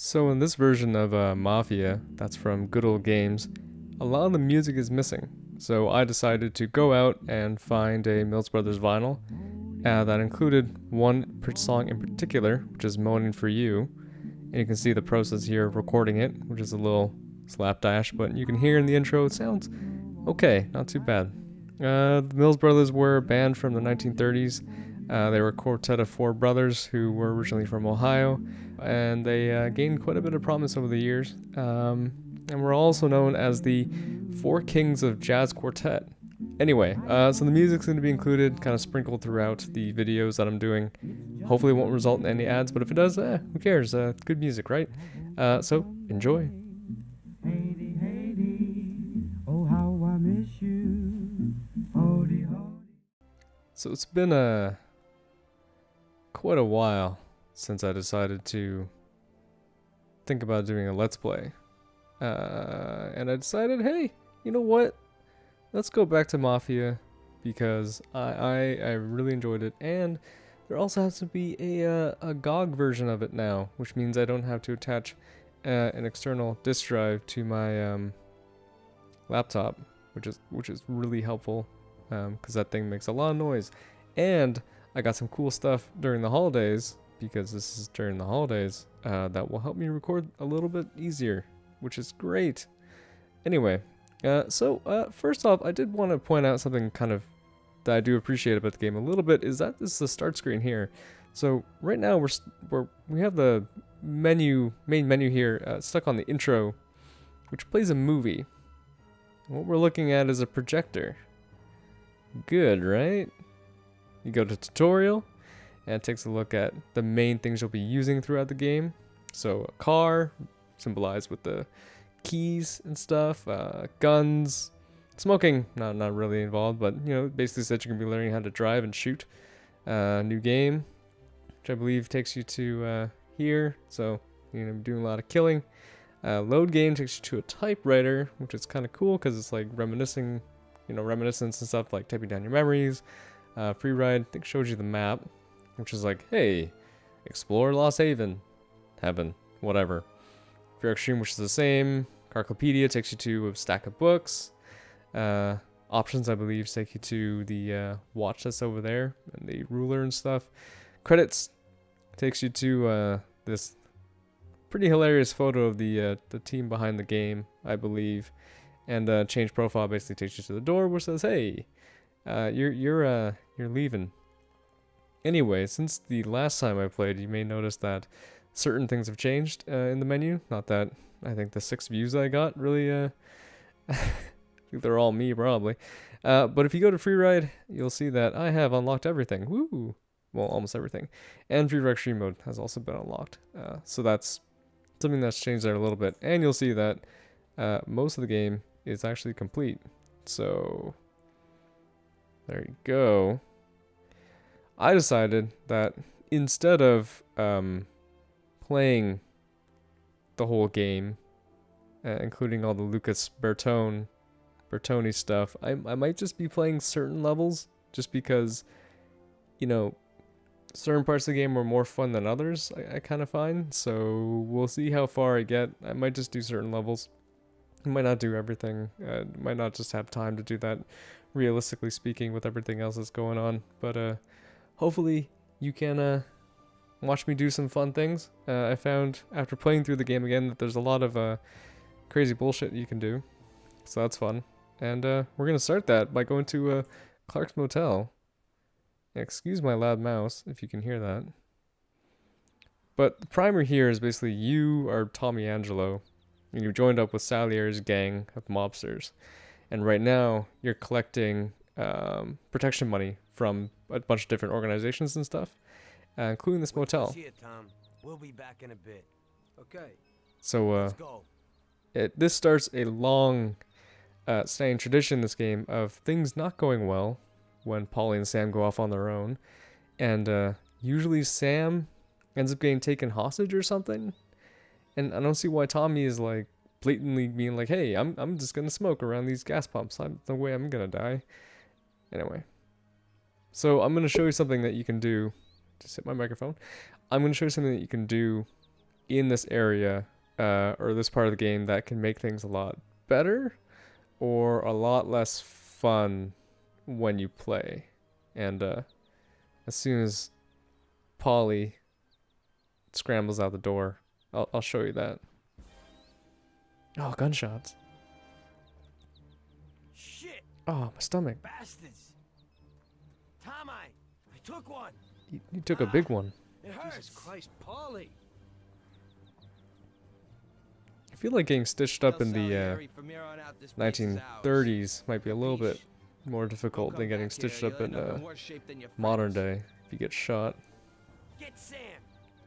So in this version of Mafia, that's from Good Old Games, a lot of the music is missing. So I decided to go out and find a Mills Brothers vinyl that included one song in particular, which is Moaning for You. And you can see the process here of recording it, which is a little slapdash, but you can hear in the intro it sounds okay, not too bad. The Mills Brothers were a band from the 1930s. They were a quartet of four brothers who were originally from Ohio, and they gained quite a bit of prominence over the years. And were also known as the Four Kings of Jazz Quartet. Anyway, so the music's going to be included, kind of sprinkled throughout the videos that I'm doing. Hopefully it won't result in any ads, but if it does, who cares? Good music, right? So, enjoy. Haiti, Haiti, oh how I miss you. Hody, hody. So it's been quite a while since I decided to think about doing a Let's Play. And I decided, hey, you know what? Let's go back to Mafia because I really enjoyed it, and there also has to be a GOG version of it now, which means I don't have to attach an external disk drive to my laptop, which is really helpful because that thing makes a lot of noise. And I got some cool stuff during the holidays, because this is during the holidays, that will help me record a little bit easier, which is great. Anyway, first off, I did want to point out something kind of that I do appreciate about the game a little bit, is that this is the start screen here. So right now we have the main menu here stuck on the intro, which plays a movie. What we're looking at is a projector. Good, right? You go to tutorial, and it takes a look at the main things you'll be using throughout the game. So a car, symbolized with the keys and stuff, guns, smoking, not really involved, but you know, basically said you can be learning how to drive and shoot. New game, which I believe takes you to here, so you're gonna be doing a lot of killing. Load game takes you to a typewriter, which is kind of cool because it's like reminiscence and stuff, like typing down your memories. Free ride, I think, shows you the map, which is like, hey, explore Lost Haven, heaven, whatever. Free extreme, which is the same. Carclopedia takes you to a stack of books. Options, I believe, take you to the watch that's over there and the ruler and stuff. Credits takes you to this pretty hilarious photo of the team behind the game, I believe. And change profile basically takes you to the door, which says, "Hey, you're leaving." Anyway, since the last time I played, you may notice that certain things have changed in the menu. Not that I think the 6 views I got really, I think they're all me probably. But if you go to free ride, you'll see that I have unlocked everything. Woo! Well, almost everything. And free ride extreme mode has also been unlocked. So that's something that's changed there a little bit. And you'll see that most of the game is actually complete. So there you go. I decided that instead of playing the whole game, including all the Lucas Bertoni stuff, I might just be playing certain levels, just because, you know, certain parts of the game were more fun than others, I kind of find. So we'll see how far I get. I might just do certain levels. I might not do everything. Might not just have time to do that, realistically speaking, with everything else that's going on. But hopefully you can watch me do some fun things. I found after playing through the game again that there's a lot of crazy bullshit you can do, so that's fun. And we're gonna start that by going to Clark's Motel. Excuse my loud mouse if you can hear that. But the primer here is basically you are Tommy Angelo, and you've joined up with Salier's gang of mobsters. And right now you're collecting protection money from a bunch of different organizations and stuff, including this motel. Here, Tom. We'll be back in a bit. Okay. So Let's go. this starts a long standing tradition in this game of things not going well when Polly and Sam go off on their own, and usually Sam ends up getting taken hostage or something, and I don't see why Tommy is like blatantly being like, hey, I'm just gonna smoke around these gas pumps, no way I'm gonna die. Anyway, so I'm gonna show you something that you can do. Just hit my microphone. I'm gonna show you something that you can do in this area or this part of the game that can make things a lot better or a lot less fun when you play. And as soon as Polly scrambles out the door, I'll show you that. Oh, gunshots. Shit! Oh, my stomach. Bastards! Tom, I took one. You took a big one. It hurts. Christ, Paulie. I feel like getting stitched up in the 1930s might be a little bit more difficult than getting stitched up in modern day if you get shot. Get Sam.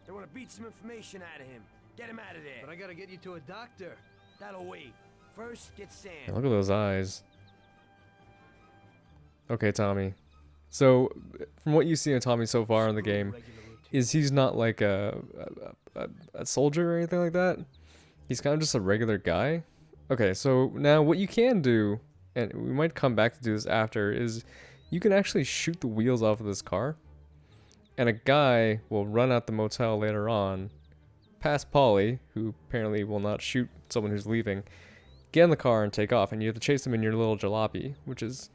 They want to beat some information out of him. Get him out of there. But I gotta get you to a doctor. That'll wait. First, get Sam. Yeah, look at those eyes. Okay, Tommy. So, from what you see of Tommy so far in the game, is he's not like a soldier or anything like that. He's kind of just a regular guy. Okay, so now what you can do, and we might come back to do this after, is you can actually shoot the wheels off of this car, and a guy will run out the motel later on, past Polly, who apparently will not shoot someone who's leaving, get in the car and take off, and you have to chase him in your little jalopy, which is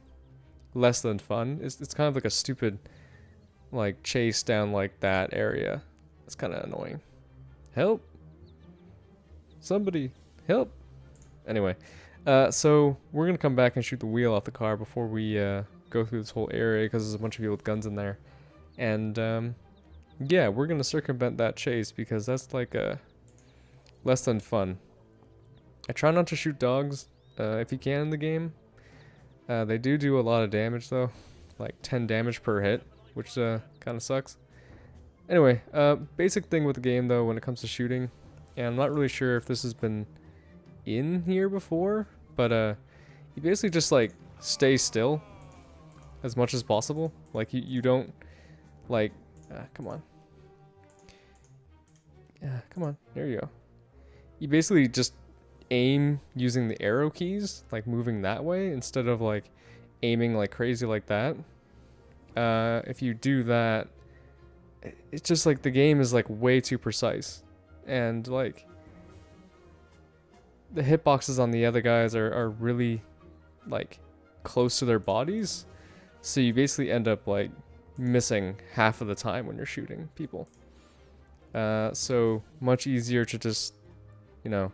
less than fun. It's kind of like a stupid like chase down like that area. It's kind of annoying. Help! Somebody help! Anyway, so we're gonna come back and shoot the wheel off the car before we go through this whole area because there's a bunch of people with guns in there, and yeah, we're gonna circumvent that chase because that's like less than fun. I try not to shoot dogs if you can in the game. They do a lot of damage though, like 10 damage per hit, which kind of sucks. Anyway, basic thing with the game though when it comes to shooting, and I'm not really sure if this has been in here before, but you basically just like stay still as much as possible. Like you don't like, come on. Yeah, come on, there you go. You basically just aim using the arrow keys, like moving that way instead of like aiming like crazy like that. If you do that, it's just like the game is like way too precise, and like the hitboxes on the other guys are really like close to their bodies, so you basically end up like missing half of the time when you're shooting people. So much easier to just, you know,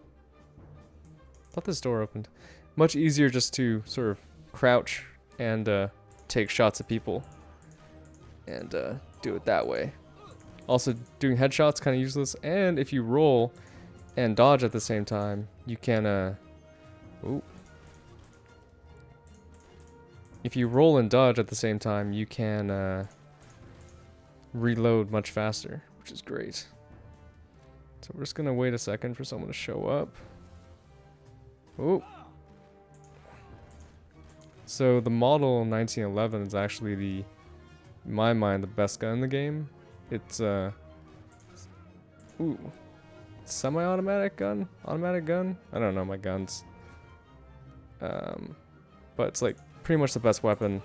thought this door opened. Much easier just to sort of crouch and take shots at people and do it that way. Also, doing headshots kind of useless, and if you roll and dodge at the same time, you can ooh. If you roll and dodge at the same time, you can reload much faster, which is great. So we're just gonna wait a second for someone to show up. Oh. So the model 1911 is actually in my mind, the best gun in the game. It's semi-automatic gun, automatic gun. I don't know my guns. But it's like pretty much the best weapon.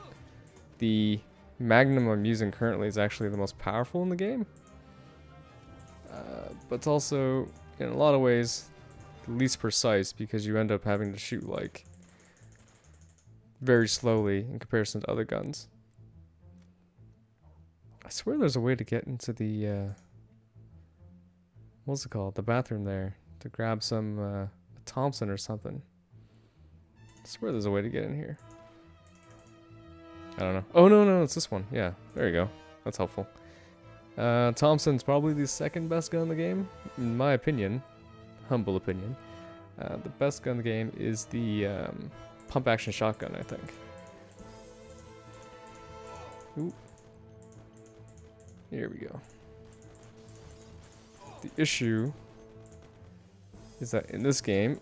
The Magnum I'm using currently is actually the most powerful in the game. But it's also, in a lot of ways, the least precise because you end up having to shoot like very slowly in comparison to other guns. I swear there's a way to get into the what's it called? The bathroom there to grab some Thompson or something. I swear there's a way to get in here. I don't know. Oh no, it's this one. Yeah, there you go. That's helpful. Thompson's probably the second best gun in the game, in my opinion. Humble opinion. The best gun in the game is the pump action shotgun, I think. Ooh. Here we go. The issue is that in this game,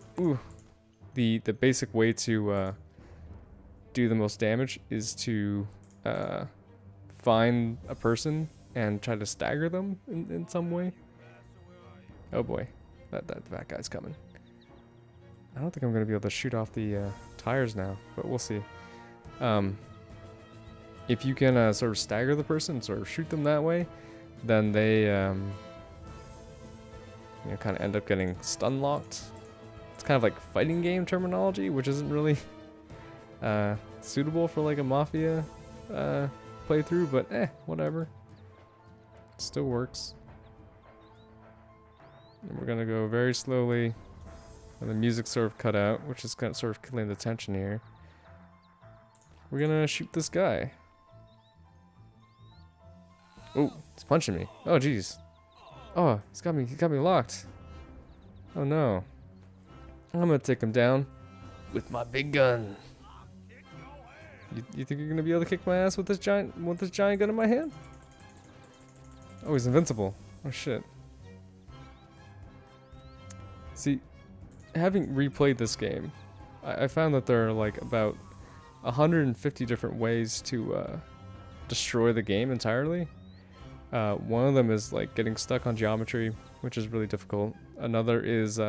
the basic way to do the most damage is to find a person and try to stagger them in some way. Oh boy, that guy's coming. I don't think I'm gonna be able to shoot off the tires now, but we'll see. If you can sort of stagger the person, sort of shoot them that way, then they you know, kind of end up getting stun locked. It's kind of like fighting game terminology, which isn't really suitable for like a Mafia playthrough, but whatever. Still works. And we're gonna go very slowly, and the music sort of cut out, which is kind of sort of killing the tension here. We're gonna shoot this guy. Oh, he's punching me. Oh, jeez. Oh, he's got me locked. Oh no. I'm gonna take him down with my big gun. You think you're gonna be able to kick my ass with this giant gun in my hand? Oh, he's invincible. Oh shit. See, having replayed this game, I found that there are like about 150 different ways to destroy the game entirely. One of them is like getting stuck on geometry, which is really difficult. Another is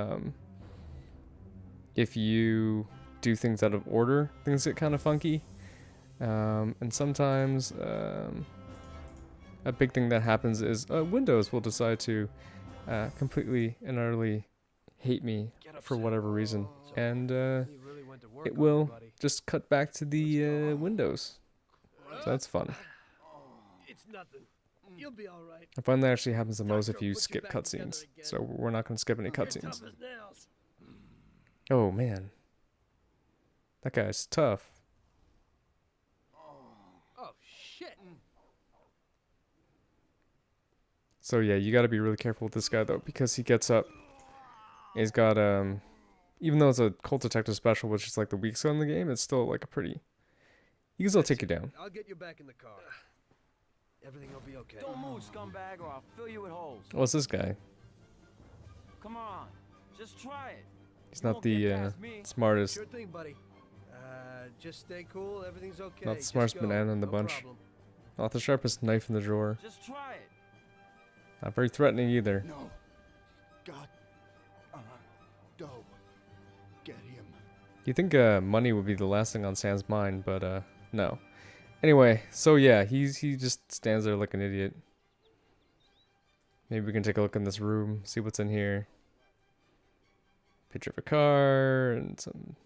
if you do things out of order, things get kind of funky. And sometimes a big thing that happens is Windows will decide to completely and utterly hate me for whatever reason, and it will just cut back to the Windows. So that's fun. It's nothing. You'll be all right. I find that actually happens the most if you skip cutscenes, so we're not going to skip any cutscenes. Oh man, that guy's tough. Oh shit. So yeah, you got to be really careful with this guy though, because he gets up. He's got even though it's a cult detective special, which is like the weak side in the game, it's still like a pretty. He can still take you down. I'll get you back in the car. Everything will be okay. Don't move, scumbag, or I'll fill you with holes. What's this guy? Come on, just try it. He's You not won't get the past me. smartest. Sure thing, buddy. Just stay cool. Everything's okay. Not the Just smartest go. banana in the No bunch. problem. Not the sharpest knife in the drawer. Just try it. Not very threatening either. No. God. Go. Get him. You think money would be the last thing on Sam's mind, but no. Anyway, so yeah, he just stands there like an idiot. Maybe we can take a look in this room, see what's in here. Picture of a car and some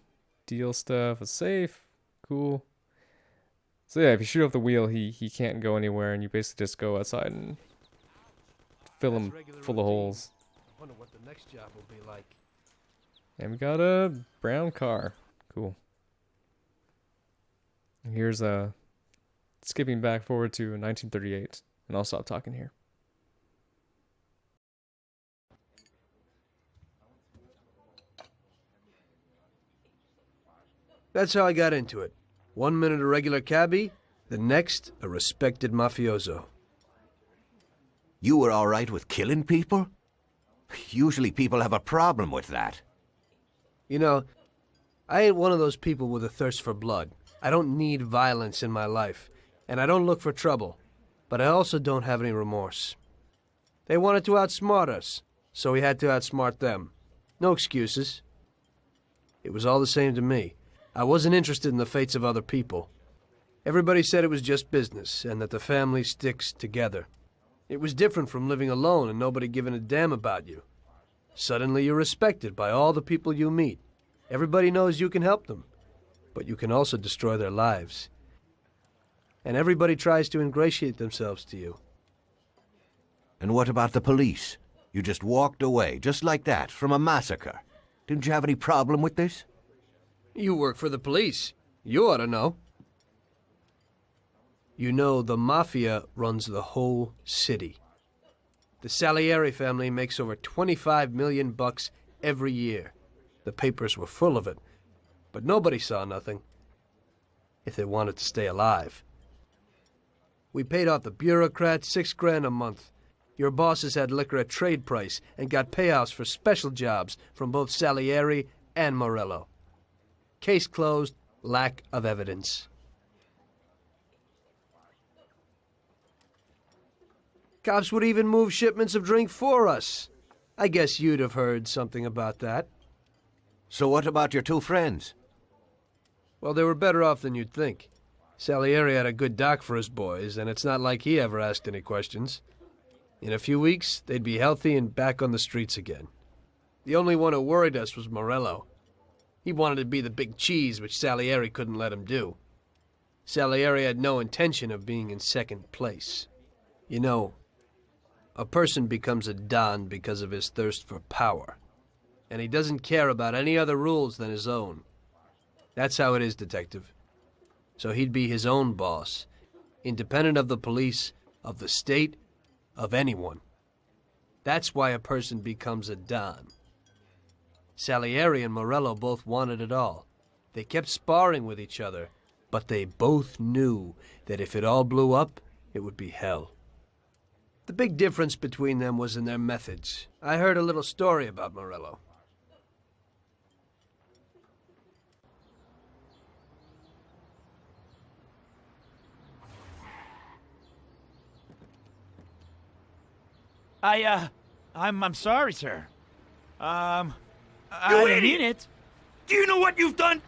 deal stuff, a safe, cool. So yeah, if you shoot off the wheel, he can't go anywhere, and you basically just go outside and fill him That's regular full of routine. holes. Wonder what the next job will be like. And we got a brown car, cool. And here's skipping back forward to 1938, and I'll stop talking here. That's how I got into it. 1 minute a regular cabbie, the next a respected mafioso. You were all right with killing people? Usually people have a problem with that. You know, I ain't one of those people with a thirst for blood. I don't need violence in my life, and I don't look for trouble. But I also don't have any remorse. They wanted to outsmart us, so we had to outsmart them. No excuses. It was all the same to me. I wasn't interested in the fates of other people. Everybody said it was just business, and that the family sticks together. It was different from living alone and nobody giving a damn about you. Suddenly you're respected by all the people you meet. Everybody knows you can help them, but you can also destroy their lives. And everybody tries to ingratiate themselves to you. And what about the police? You just walked away, just like that, from a massacre. Didn't you have any problem with this? You work for the police. You ought to know. You know, the Mafia runs the whole city. The Salieri family makes over $25 million every year. The papers were full of it, but nobody saw nothing. If they wanted to stay alive. We paid off the bureaucrats $6 grand a month. Your bosses had liquor at trade price and got payouts for special jobs from both Salieri and Morello. Case closed, lack of evidence. Cops would even move shipments of drink for us. I guess you'd have heard something about that. So what about your two friends? Well, they were better off than you'd think. Salieri had a good doc for his boys, and it's not like he ever asked any questions. In a few weeks, they'd be healthy and back on the streets again. The only one who worried us was Morello. He wanted to be the big cheese, which Salieri couldn't let him do. Salieri had no intention of being in second place. You know, a person becomes a Don because of his thirst for power. And he doesn't care about any other rules than his own. That's how it is, Detective. So he'd be his own boss, independent of the police, of the state, of anyone. That's why a person becomes a Don. Salieri and Morello both wanted it all. They kept sparring with each other, but they both knew that if it all blew up, it would be hell. The big difference between them was in their methods. I heard a little story about Morello. I'm sorry, sir. I You didn't idiot! mean it. Do you know what you've done?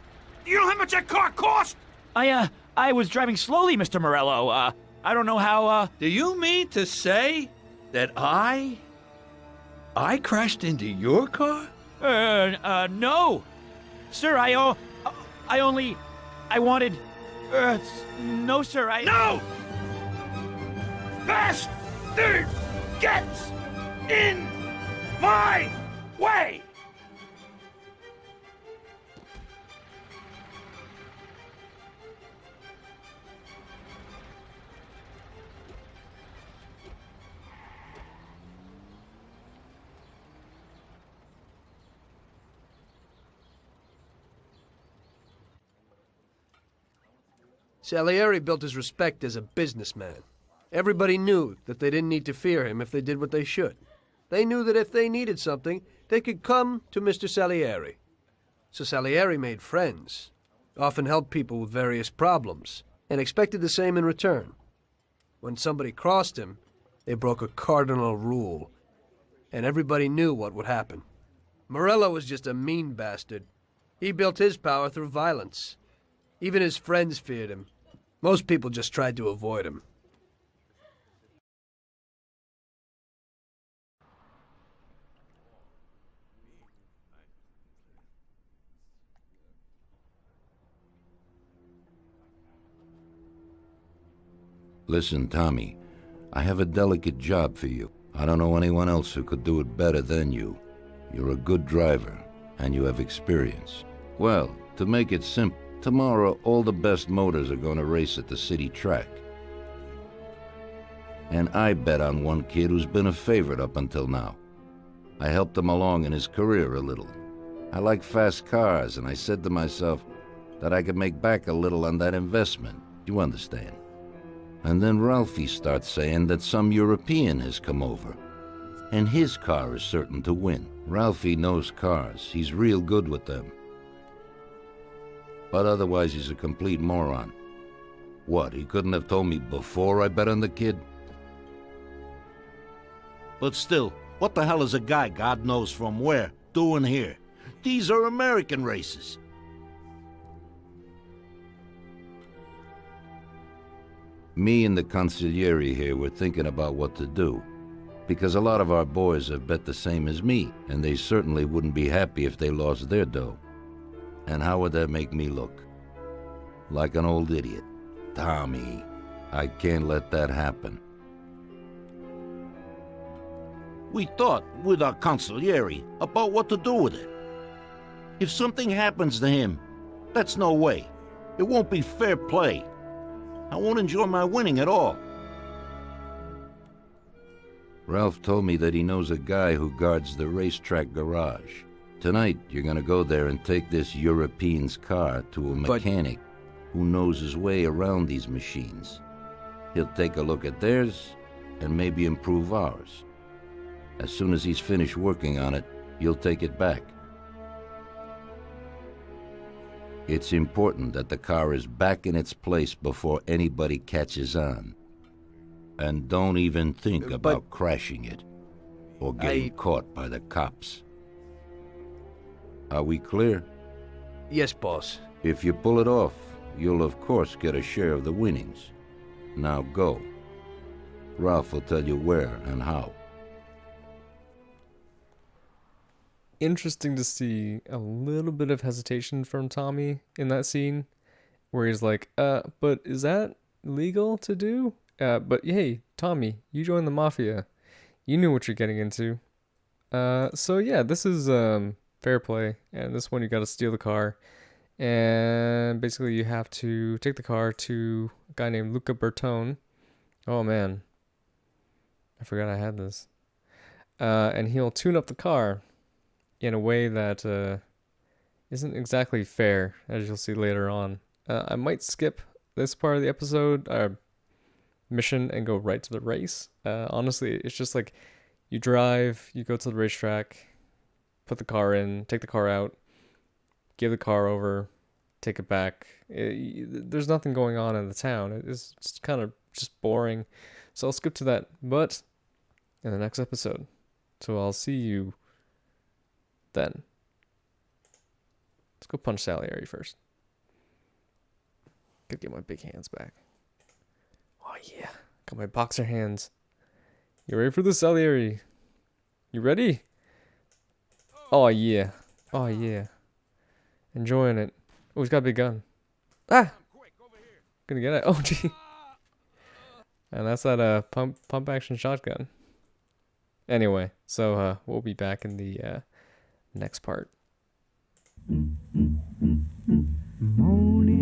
Do you know how much that car cost? I was driving slowly, Mr. Morello. I don't know how, Do you mean to say that I crashed into your car? no. Sir, I wanted, no, sir, No! Bastard gets in my way! Salieri built his respect as a businessman. Everybody knew that they didn't need to fear him if they did what they should. They knew that if they needed something, they could come to Mr. Salieri. So Salieri made friends, often helped people with various problems, and expected the same in return. When somebody crossed him, they broke a cardinal rule, and everybody knew what would happen. Morello was just a mean bastard. He built his power through violence. Even his friends feared him. Most people just tried to avoid him. Listen, Tommy, I have a delicate job for you. I don't know anyone else who could do it better than you. You're a good driver, and you have experience. Well, to make it simple, tomorrow all the best motors are going to race at the city track. And I bet on one kid who's been a favorite up until now. I helped him along in his career a little. I like fast cars, and I said to myself that I could make back a little on that investment. You understand? And then Ralphie starts saying that some European has come over, and his car is certain to win. Ralphie knows cars. He's real good with them. But otherwise he's a complete moron. What, he couldn't have told me before I bet on the kid? But still, what the hell is a guy, God knows from where, doing here? These are American races. Me and the consigliere here were thinking about what to do, because a lot of our boys have bet the same as me, and they certainly wouldn't be happy if they lost their dough. And how would that make me look? Like an old idiot. Tommy, I can't let that happen. We thought, with our consigliere, about what to do with it. If something happens to him, that's no way. It won't be fair play. I won't enjoy my winning at all. Ralph told me that he knows a guy who guards the racetrack garage. Tonight, you're gonna go there and take this European's car to a mechanic who knows his way around these machines. He'll take a look at theirs and maybe improve ours. As soon as he's finished working on it, you'll take it back. It's important that the car is back in its place before anybody catches on. And don't even think about crashing it or getting caught by the cops. Are we clear? Yes, boss. If you pull it off, you'll of course get a share of the winnings. Now go. Ralph will tell you where and how. Interesting to see a little bit of hesitation from Tommy in that scene where he's like, but is that legal to do? But hey, Tommy, you joined the Mafia. You knew what you're getting into. So yeah, this is fair play, and this one you gotta steal the car. And basically you have to take the car to a guy named Luca Bertone. Oh man, I forgot I had this. And he'll tune up the car in a way that isn't exactly fair, as you'll see later on. I might skip this part of the episode, mission, and go right to the race. Honestly, it's just like you drive, you go to the racetrack, put the car in, take the car out, give the car over, take it back. There's nothing going on in the town. It's kind of just boring. So I'll skip to that, but in the next episode. So I'll see you then. Let's go punch Salieri first. Gotta get my big hands back. Oh yeah, got my boxer hands. You ready for the Salieri? You ready? Oh yeah. Oh yeah. Enjoying it. Oh, he's got a big gun. Ah! Gonna get it. Oh gee. And that's that pump action shotgun. Anyway, so we'll be back in the next part. Moaning